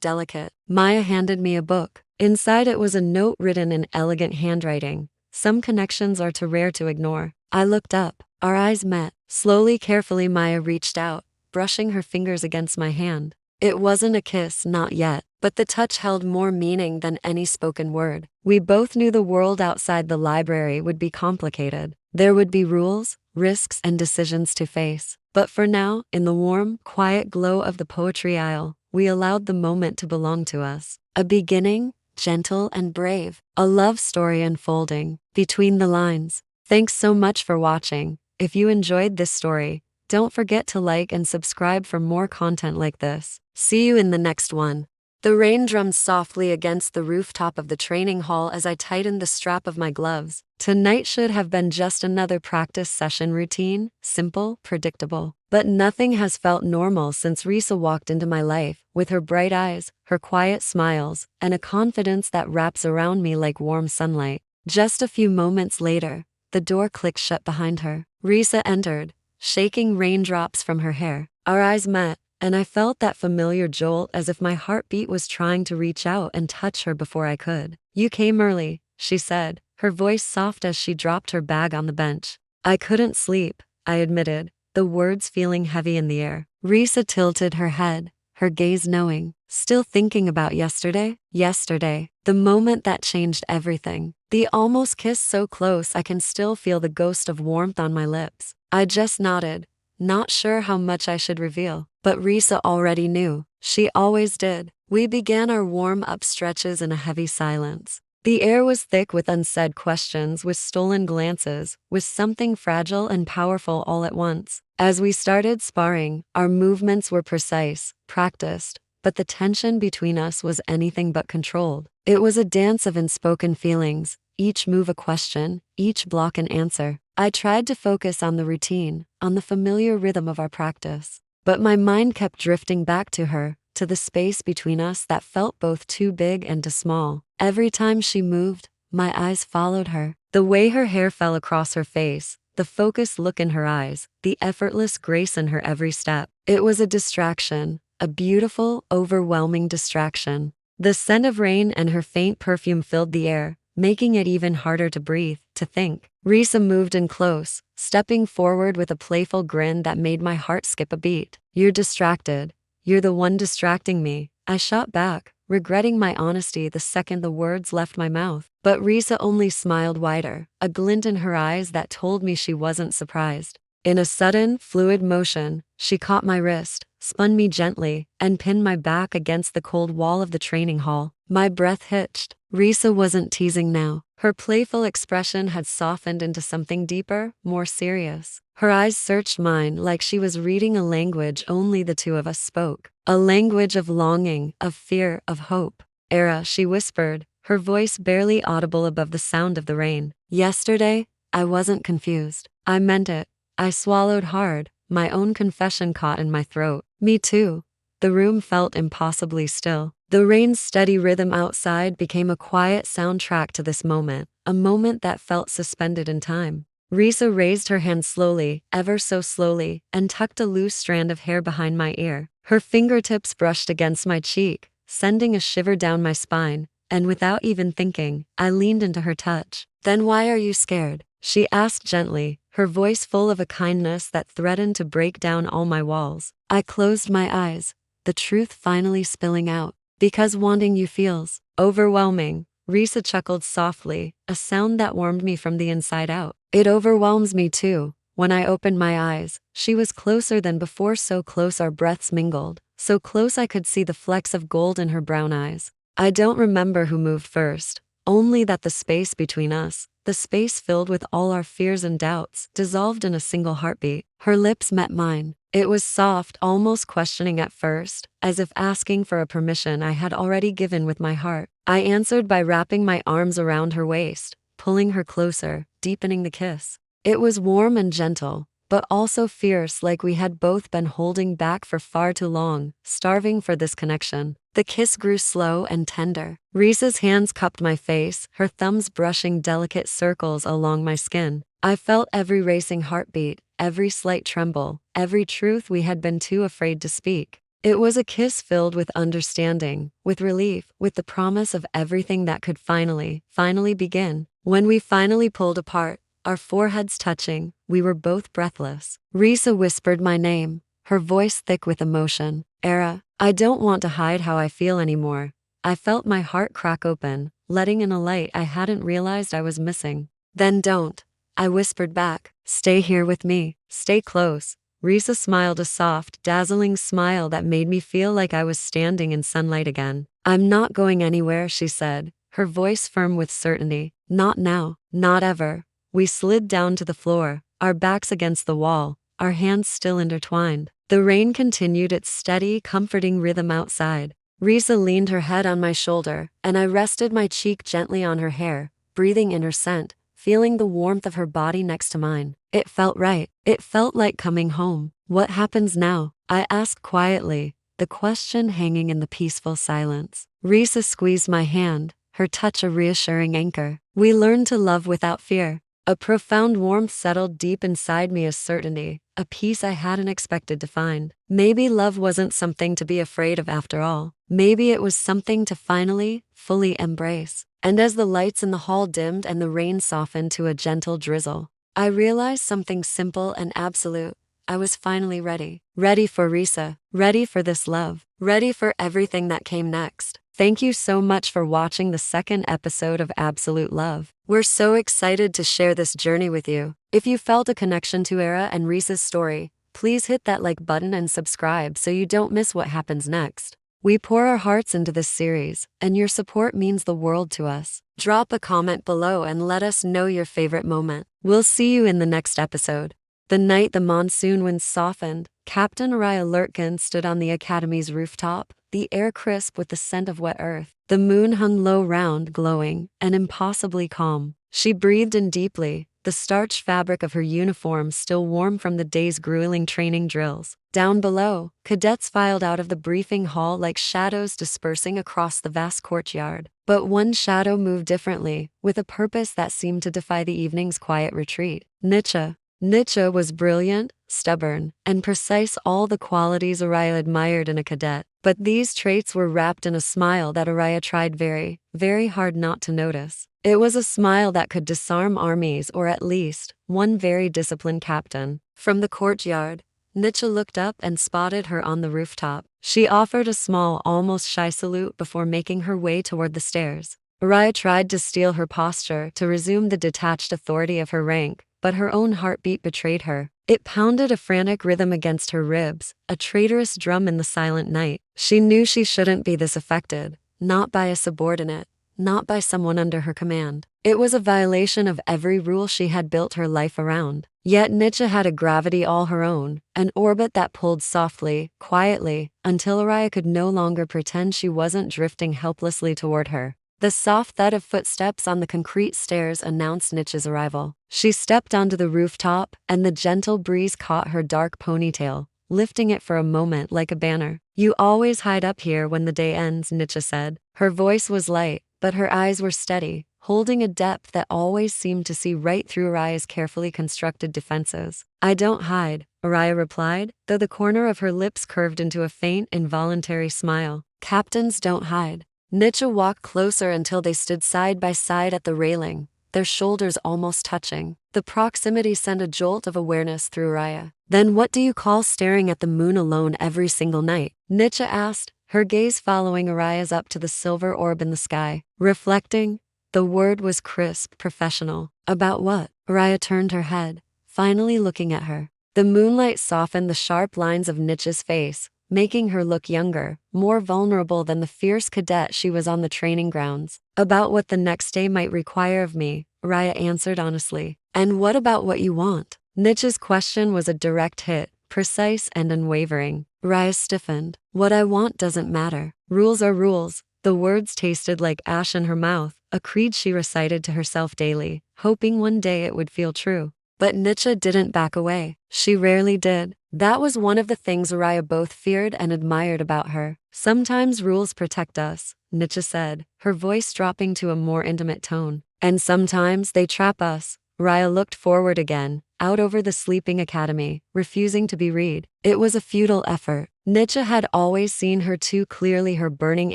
delicate. Maya handed me a book. Inside it was a note written in elegant handwriting. "Some connections are too rare to ignore." I looked up. Our eyes met. Slowly, carefully, Maya reached out, brushing her fingers against my hand. It wasn't a kiss, not yet, but the touch held more meaning than any spoken word. We both knew the world outside the library would be complicated. There would be rules, risks, and decisions to face. But for now, in the warm, quiet glow of the poetry aisle, we allowed the moment to belong to us. A beginning, gentle and brave. A love story unfolding between the lines. Thanks so much for watching. If you enjoyed this story, don't forget to like and subscribe for more content like this. See you in the next one. The rain drummed softly against the rooftop of the training hall as I tightened the strap of my gloves. Tonight should have been just another practice session, routine, simple, predictable. But nothing has felt normal since Risa walked into my life, with her bright eyes, her quiet smiles, and a confidence that wraps around me like warm sunlight. Just a few moments later, the door clicked shut behind her. Risa entered, shaking raindrops from her hair. Our eyes met, and I felt that familiar jolt, as if my heartbeat was trying to reach out and touch her before I could. "You came early," she said, her voice soft as she dropped her bag on the bench. "I couldn't sleep," I admitted, the words feeling heavy in the air. Risa tilted her head, her gaze knowing. "Still thinking about yesterday?" "Yesterday, the moment that changed everything. The almost kiss, so close I can still feel the ghost of warmth on my lips." I just nodded, not sure how much I should reveal. But Risa already knew. She always did. We began our warm-up stretches in a heavy silence. The air was thick with unsaid questions, with stolen glances, with something fragile and powerful all at once. As we started sparring, our movements were precise, practiced, but the tension between us was anything but controlled. It was a dance of unspoken feelings, each move a question, each block an answer. I tried to focus on the routine, on the familiar rhythm of our practice. But my mind kept drifting back to her, to the space between us that felt both too big and too small. Every time she moved, my eyes followed her. The way her hair fell across her face, the focused look in her eyes, the effortless grace in her every step. It was a distraction, a beautiful, overwhelming distraction. The scent of rain and her faint perfume filled the air, making it even harder to breathe, to think. Risa moved in close, stepping forward with a playful grin that made my heart skip a beat. "You're distracted. You're the one distracting me," I shot back, regretting my honesty the second the words left my mouth. But Risa only smiled wider, a glint in her eyes that told me she wasn't surprised. In a sudden, fluid motion, she caught my wrist, spun me gently, and pinned my back against the cold wall of the training hall. My breath hitched. Risa wasn't teasing now. Her playful expression had softened into something deeper, more serious. Her eyes searched mine like she was reading a language only the two of us spoke. A language of longing, of fear, of hope. "Era," she whispered, her voice barely audible above the sound of the rain. "Yesterday, I wasn't confused. I meant it." I swallowed hard, my own confession caught in my throat. "Me too." The room felt impossibly still. The rain's steady rhythm outside became a quiet soundtrack to this moment, a moment that felt suspended in time. Risa raised her hand slowly, ever so slowly, and tucked a loose strand of hair behind my ear. Her fingertips brushed against my cheek, sending a shiver down my spine, and without even thinking, I leaned into her touch. "Then why are you scared?" she asked gently, her voice full of a kindness that threatened to break down all my walls. I closed my eyes, the truth finally spilling out. "Because wanting you feels overwhelming." Risa chuckled softly, a sound that warmed me from the inside out. "It overwhelms me too." When I opened my eyes, she was closer than before, so close our breaths mingled, so close I could see the flecks of gold in her brown eyes. I don't remember who moved first, only that the space between us, the space filled with all our fears and doubts, dissolved in a single heartbeat. Her lips met mine. It was soft, almost questioning at first, as if asking for a permission I had already given with my heart. I answered by wrapping my arms around her waist, pulling her closer, deepening the kiss. It was warm and gentle, but also fierce, like we had both been holding back for far too long, starving for this connection. The kiss grew slow and tender. Risa's hands cupped my face, her thumbs brushing delicate circles along my skin. I felt every racing heartbeat, every slight tremble, every truth we had been too afraid to speak. It was a kiss filled with understanding, with relief, with the promise of everything that could finally begin. When we finally pulled apart, our foreheads touching, we were both breathless. Risa whispered my name, her voice thick with emotion. "Era." I don't want to hide how I feel anymore. I felt my heart crack open, letting in a light I hadn't realized I was missing. "Then don't," I whispered back. "Stay here with me. Stay close." Risa smiled, a soft, dazzling smile that made me feel like I was standing in sunlight again. "I'm not going anywhere," she said, her voice firm with certainty. "Not now, not ever." We slid down to the floor, our backs against the wall, our hands still intertwined. The rain continued its steady, comforting rhythm outside. Risa leaned her head on my shoulder, and I rested my cheek gently on her hair, breathing in her scent, feeling the warmth of her body next to mine. It felt right. It felt like coming home. "What happens now?" I asked quietly, the question hanging in the peaceful silence. Risa squeezed my hand, her touch a reassuring anchor. "We learn to love without fear." A profound warmth settled deep inside me, a certainty, a peace I hadn't expected to find. Maybe love wasn't something to be afraid of after all. Maybe it was something to finally, fully embrace. And as the lights in the hall dimmed and the rain softened to a gentle drizzle, I realized something simple and absolute. I was finally ready. Ready for Risa. Ready for this love. Ready for everything that came next. Thank you so much for watching the second episode of Absolute Love. We're so excited to share this journey with you. If you felt a connection to Era and Risa's story, please hit that like button and subscribe so you don't miss what happens next. We pour our hearts into this series, and your support means the world to us. Drop a comment below and let us know your favorite moment. We'll see you in the next episode. The night the monsoon winds softened, Captain Araya Lurkin stood on the academy's rooftop, the air crisp with the scent of wet earth. The moon hung low round, glowing, and impossibly calm. She breathed in deeply, the starched fabric of her uniform still warm from the day's grueling training drills. Down below, cadets filed out of the briefing hall like shadows dispersing across the vast courtyard. But one shadow moved differently, with a purpose that seemed to defy the evening's quiet retreat. Nietzsche was brilliant, stubborn, and precise, all the qualities Araya admired in a cadet. But these traits were wrapped in a smile that Araya tried very, very hard not to notice. It was a smile that could disarm armies, or at least one very disciplined captain. From the courtyard, Nietzsche looked up and spotted her on the rooftop. She offered a small, almost shy salute before making her way toward the stairs. Araya tried to steel her posture, to resume the detached authority of her rank, but her own heartbeat betrayed her. It pounded a frantic rhythm against her ribs, a traitorous drum in the silent night. She knew she shouldn't be this affected, not by a subordinate, not by someone under her command. It was a violation of every rule she had built her life around. Yet Nietzsche had a gravity all her own, an orbit that pulled softly, quietly, until Araya could no longer pretend she wasn't drifting helplessly toward her. The soft thud of footsteps on the concrete stairs announced Nietzsche's arrival. She stepped onto the rooftop, and the gentle breeze caught her dark ponytail, lifting it for a moment like a banner. "You always hide up here when the day ends," Nietzsche said. Her voice was light, but her eyes were steady, holding a depth that always seemed to see right through Araya's carefully constructed defenses. "I don't hide," Araya replied, though the corner of her lips curved into a faint, involuntary smile. "Captains don't hide." Nietzsche walked closer until they stood side by side at the railing, their shoulders almost touching. The proximity sent a jolt of awareness through Araya. "Then what do you call staring at the moon alone every single night?" Nietzsche asked, her gaze following Araya's up to the silver orb in the sky. "Reflecting." The word was crisp, professional. "About what?" Araya turned her head, finally looking at her. The moonlight softened the sharp lines of Nietzsche's face, making her look younger, more vulnerable than the fierce cadet she was on the training grounds. "About what the next day might require of me," Araya answered honestly. "And what about what you want?" Nietzsche's question was a direct hit, precise and unwavering. Araya stiffened. "What I want doesn't matter. Rules are rules." The words tasted like ash in her mouth, a creed she recited to herself daily, hoping one day it would feel true. But Nietzsche didn't back away. She rarely did. That was one of the things Araya both feared and admired about her. "Sometimes rules protect us," Nietzsche said, her voice dropping to a more intimate tone. "And sometimes they trap us." Araya looked forward again, out over the sleeping academy, refusing to be read. It was a futile effort. Nietzsche had always seen her too clearly, her burning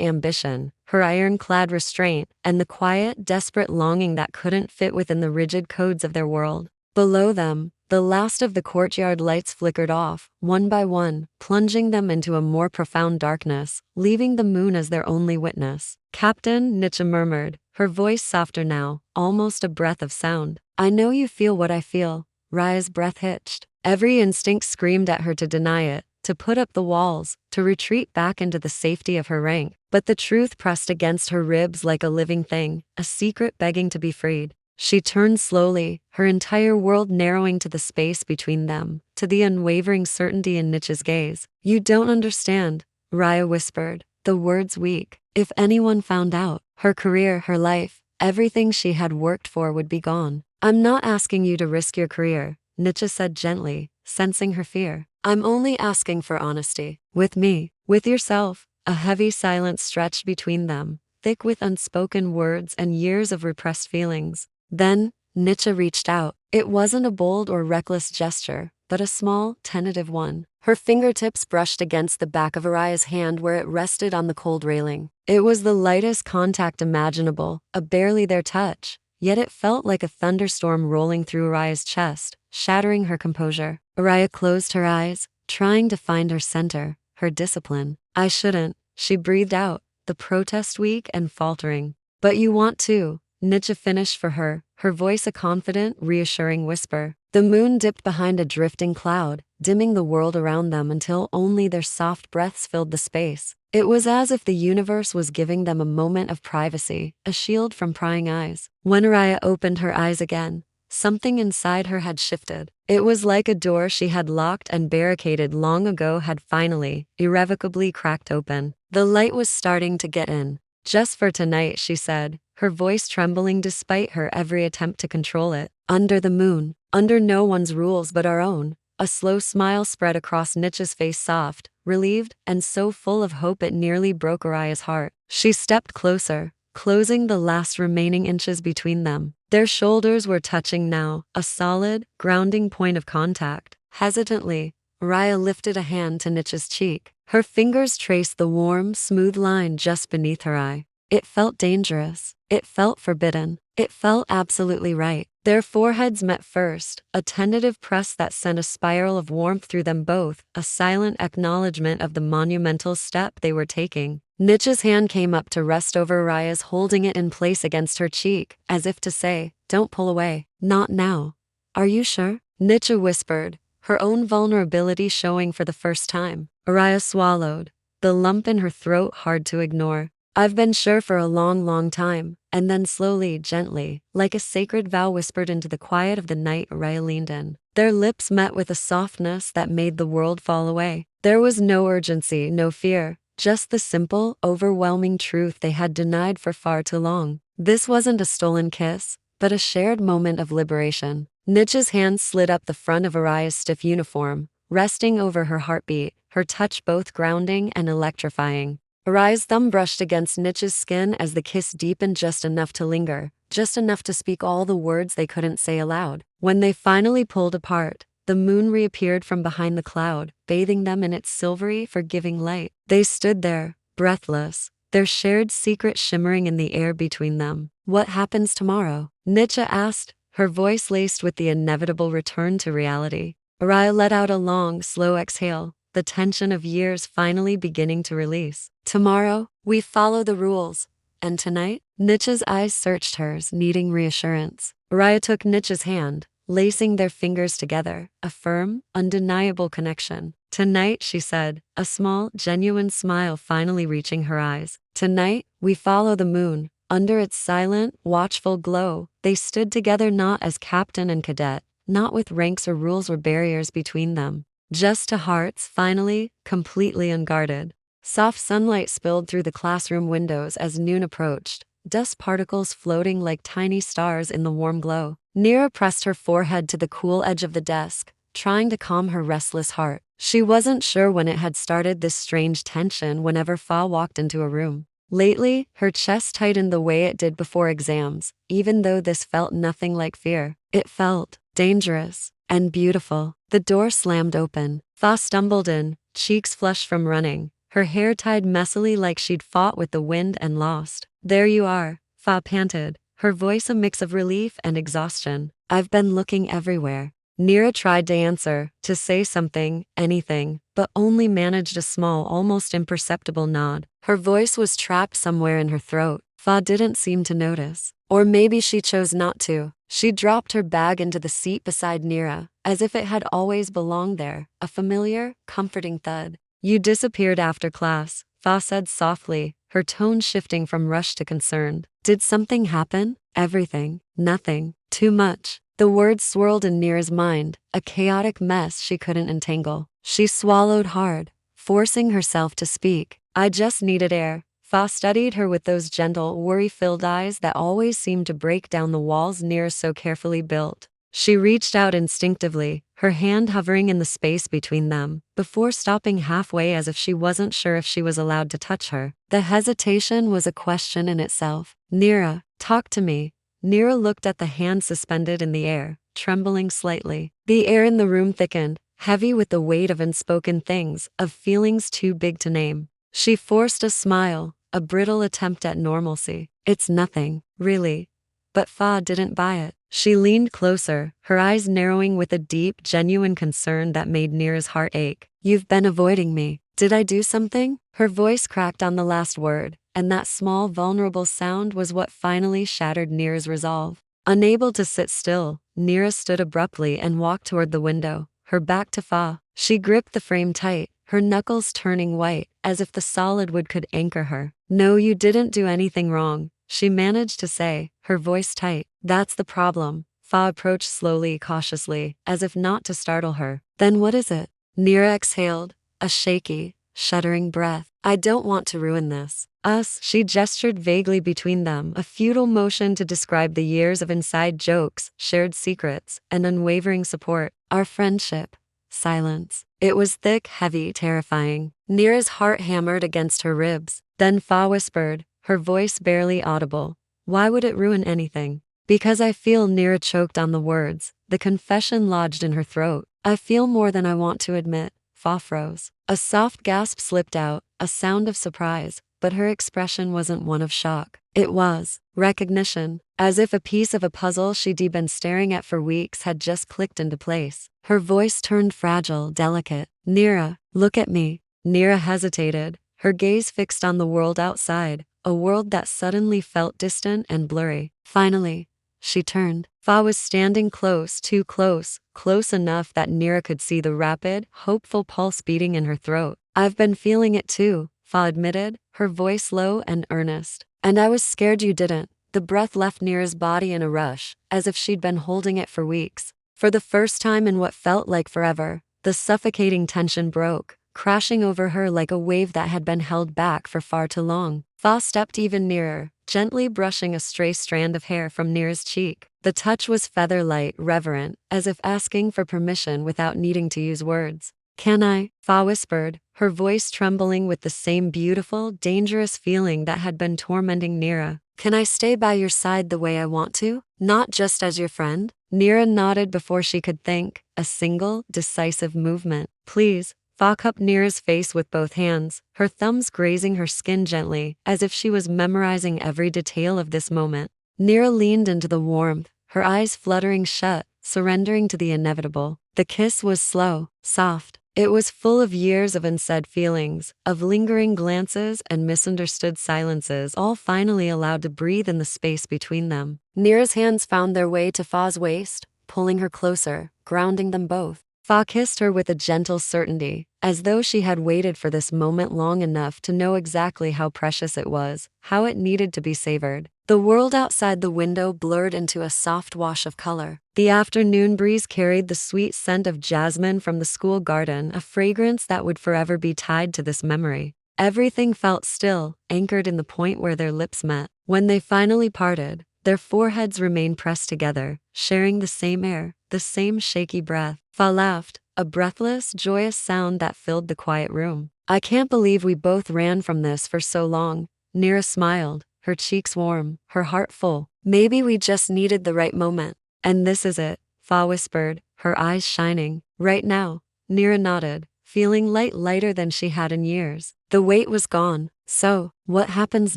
ambition, her ironclad restraint, and the quiet, desperate longing that couldn't fit within the rigid codes of their world. Below them, the last of the courtyard lights flickered off, one by one, plunging them into a more profound darkness, leaving the moon as their only witness. "Captain," Nietzsche murmured, her voice softer now, almost a breath of sound. "I know you feel what I feel." Raya's breath hitched. Every instinct screamed at her to deny it, to put up the walls, to retreat back into the safety of her rank. But the truth pressed against her ribs like a living thing, a secret begging to be freed. She turned slowly, her entire world narrowing to the space between them, to the unwavering certainty in Nietzsche's gaze. "You don't understand," Raya whispered, the words weak. "If anyone found out, her career, her life, everything she had worked for would be gone." "I'm not asking you to risk your career," Nietzsche said gently, sensing her fear. "I'm only asking for honesty. With me, with yourself." A heavy silence stretched between them, thick with unspoken words and years of repressed feelings. Then, Nietzsche reached out. It wasn't a bold or reckless gesture, but a small, tentative one. Her fingertips brushed against the back of Araya's hand where it rested on the cold railing. It was the lightest contact imaginable, a barely there touch, yet it felt like a thunderstorm rolling through Araya's chest, shattering her composure. Araya closed her eyes, trying to find her center, her discipline. "I shouldn't," she breathed out, the protest weak and faltering. "But you want to," Nietzsche finished for her, her voice a confident, reassuring whisper. The moon dipped behind a drifting cloud, dimming the world around them until only their soft breaths filled the space. It was as if the universe was giving them a moment of privacy, a shield from prying eyes. When Araya opened her eyes again, something inside her had shifted. It was like a door she had locked and barricaded long ago had finally, irrevocably cracked open. The light was starting to get in. "Just for tonight," she said, her voice trembling despite her every attempt to control it. "Under the moon, under no one's rules but our own." A slow smile spread across Nietzsche's face, soft, relieved, and so full of hope it nearly broke Araya's heart. She stepped closer, closing the last remaining inches between them. Their shoulders were touching now, a solid, grounding point of contact. Hesitantly, Araya lifted a hand to Nietzsche's cheek. Her fingers traced the warm, smooth line just beneath her eye. It felt dangerous. It felt forbidden. It felt absolutely right. Their foreheads met first, a tentative press that sent a spiral of warmth through them both, a silent acknowledgement of the monumental step they were taking. Nietzsche's hand came up to rest over Araya's, holding it in place against her cheek, as if to say, "Don't pull away. Not now." "Are you sure?" Nietzsche whispered, her own vulnerability showing for the first time. Araya swallowed, the lump in her throat hard to ignore. "I've been sure for a long, long time." And then slowly, gently, like a sacred vow whispered into the quiet of the night, Araya leaned in. Their lips met with a softness that made the world fall away. There was no urgency, no fear, just the simple, overwhelming truth they had denied for far too long. This wasn't a stolen kiss, but a shared moment of liberation. Nietzsche's hand slid up the front of Araya's stiff uniform, resting over her heartbeat, her touch both grounding and electrifying. Araya's thumb brushed against Nietzsche's skin as the kiss deepened just enough to linger, just enough to speak all the words they couldn't say aloud. When they finally pulled apart, the moon reappeared from behind the cloud, bathing them in its silvery, forgiving light. They stood there, breathless, their shared secret shimmering in the air between them. "What happens tomorrow?" Nietzsche asked, her voice laced with the inevitable return to reality. Araya let out a long, slow exhale, the tension of years finally beginning to release. "Tomorrow, we follow the rules. And tonight?" Nietzsche's eyes searched hers, needing reassurance. Araya took Nietzsche's hand, lacing their fingers together, a firm, undeniable connection. "Tonight," she said, a small, genuine smile finally reaching her eyes. "Tonight, we follow the moon." Under its silent, watchful glow, they stood together not as captain and cadet, not with ranks or rules or barriers between them. Just to hearts, finally, completely unguarded. Soft sunlight spilled through the classroom windows as noon approached, dust particles floating like tiny stars in the warm glow. Neera pressed her forehead to the cool edge of the desk, trying to calm her restless heart. She wasn't sure when it had started, this strange tension whenever Fa walked into a room. Lately, her chest tightened the way it did before exams, even though this felt nothing like fear. It felt dangerous and beautiful. The door slammed open. Fa stumbled in, cheeks flushed from running, her hair tied messily like she'd fought with the wind and lost. "There you are," Fa panted, her voice a mix of relief and exhaustion. "I've been looking everywhere." Neera tried to answer, to say something, anything, but only managed a small, almost imperceptible nod. Her voice was trapped somewhere in her throat. Fa didn't seem to notice. Or maybe she chose not to. She dropped her bag into the seat beside Neera, as if it had always belonged there, a familiar, comforting thud. "You disappeared after class," Fa said softly, her tone shifting from rush to concerned. "Did something happen?" "Everything. Nothing. Too much." The words swirled in Neera's mind, a chaotic mess she couldn't untangle. She swallowed hard, forcing herself to speak. "I just needed air." Fa studied her with those gentle, worry-filled eyes that always seemed to break down the walls Neera so carefully built. She reached out instinctively, her hand hovering in the space between them, before stopping halfway as if she wasn't sure if she was allowed to touch her. The hesitation was a question in itself. "Neera, talk to me." Neera looked at the hand suspended in the air, trembling slightly. The air in the room thickened, heavy with the weight of unspoken things, of feelings too big to name. She forced a smile, a brittle attempt at normalcy. "It's nothing, really." But Fa didn't buy it. She leaned closer, her eyes narrowing with a deep, genuine concern that made Neera's heart ache. "You've been avoiding me. Did I do something?" Her voice cracked on the last word, and that small, vulnerable sound was what finally shattered Neera's resolve. Unable to sit still, Neera stood abruptly and walked toward the window, her back to Fa. She gripped the frame tight, her knuckles turning white, as if the solid wood could anchor her. "No, you didn't do anything wrong," she managed to say, her voice tight. "That's the problem." Fa approached slowly, cautiously, as if not to startle her. "Then what is it?" Nira exhaled, a shaky, shuddering breath. "I don't want to ruin this. Us," she gestured vaguely between them, a futile motion to describe the years of inside jokes, shared secrets, and unwavering support. "Our friendship." Silence. It was thick, heavy, terrifying. Nira's heart hammered against her ribs. Then Fa whispered, her voice barely audible. "Why would it ruin anything?" "Because I feel," Nira choked on the words, the confession lodged in her throat. "I feel more than I want to admit." Fa froze. A soft gasp slipped out, a sound of surprise, but her expression wasn't one of shock. It was recognition, as if a piece of a puzzle she'd been staring at for weeks had just clicked into place. Her voice turned fragile, delicate. "Nira, look at me." Nira hesitated, her gaze fixed on the world outside, a world that suddenly felt distant and blurry. Finally, she turned. Fa was standing close, too close, close enough that Nira could see the rapid, hopeful pulse beating in her throat. "I've been feeling it too," Fa admitted, her voice low and earnest. "And I was scared you didn't." The breath left Nira's body in a rush, as if she'd been holding it for weeks. For the first time in what felt like forever, the suffocating tension broke, crashing over her like a wave that had been held back for far too long. Fa stepped even nearer, gently brushing a stray strand of hair from Nira's cheek. The touch was feather-light, reverent, as if asking for permission without needing to use words. "Can I?" Fa whispered, her voice trembling with the same beautiful, dangerous feeling that had been tormenting Nira. "Can I stay by your side the way I want to? Not just as your friend?" Nira nodded before she could think, a single, decisive movement. "Please." Fa cupped Nira's face with both hands, her thumbs grazing her skin gently, as if she was memorizing every detail of this moment. Nira leaned into the warmth, her eyes fluttering shut, surrendering to the inevitable. The kiss was slow, soft. It was full of years of unsaid feelings, of lingering glances and misunderstood silences, all finally allowed to breathe in the space between them. Nira's hands found their way to Fa's waist, pulling her closer, grounding them both. Fa kissed her with a gentle certainty, as though she had waited for this moment long enough to know exactly how precious it was, how it needed to be savored. The world outside the window blurred into a soft wash of color. The afternoon breeze carried the sweet scent of jasmine from the school garden, a fragrance that would forever be tied to this memory. Everything felt still, anchored in the point where their lips met. When they finally parted, their foreheads remained pressed together, sharing the same air, the same shaky breath. Fa laughed, a breathless, joyous sound that filled the quiet room. "I can't believe we both ran from this for so long." Nira smiled, her cheeks warm, her heart full. "Maybe we just needed the right moment. And this is it," Fa whispered, her eyes shining. "Right now." Nira nodded, feeling lighter than she had in years. The weight was gone. "So, what happens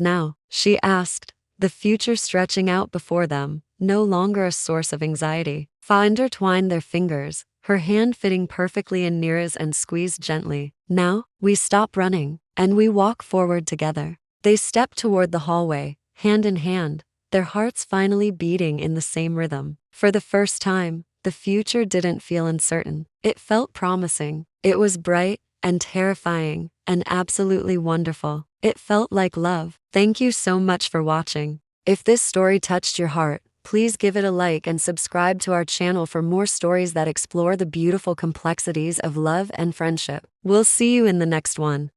now?" she asked, the future stretching out before them, no longer a source of anxiety. Fa intertwined their fingers, her hand fitting perfectly in Nira's and squeezed gently. "Now, we stop running, and we walk forward together." They stepped toward the hallway, hand in hand, their hearts finally beating in the same rhythm. For the first time, the future didn't feel uncertain. It felt promising. It was bright and terrifying and absolutely wonderful. It felt like love. Thank you so much for watching. If this story touched your heart, please give it a like and subscribe to our channel for more stories that explore the beautiful complexities of love and friendship. We'll see you in the next one.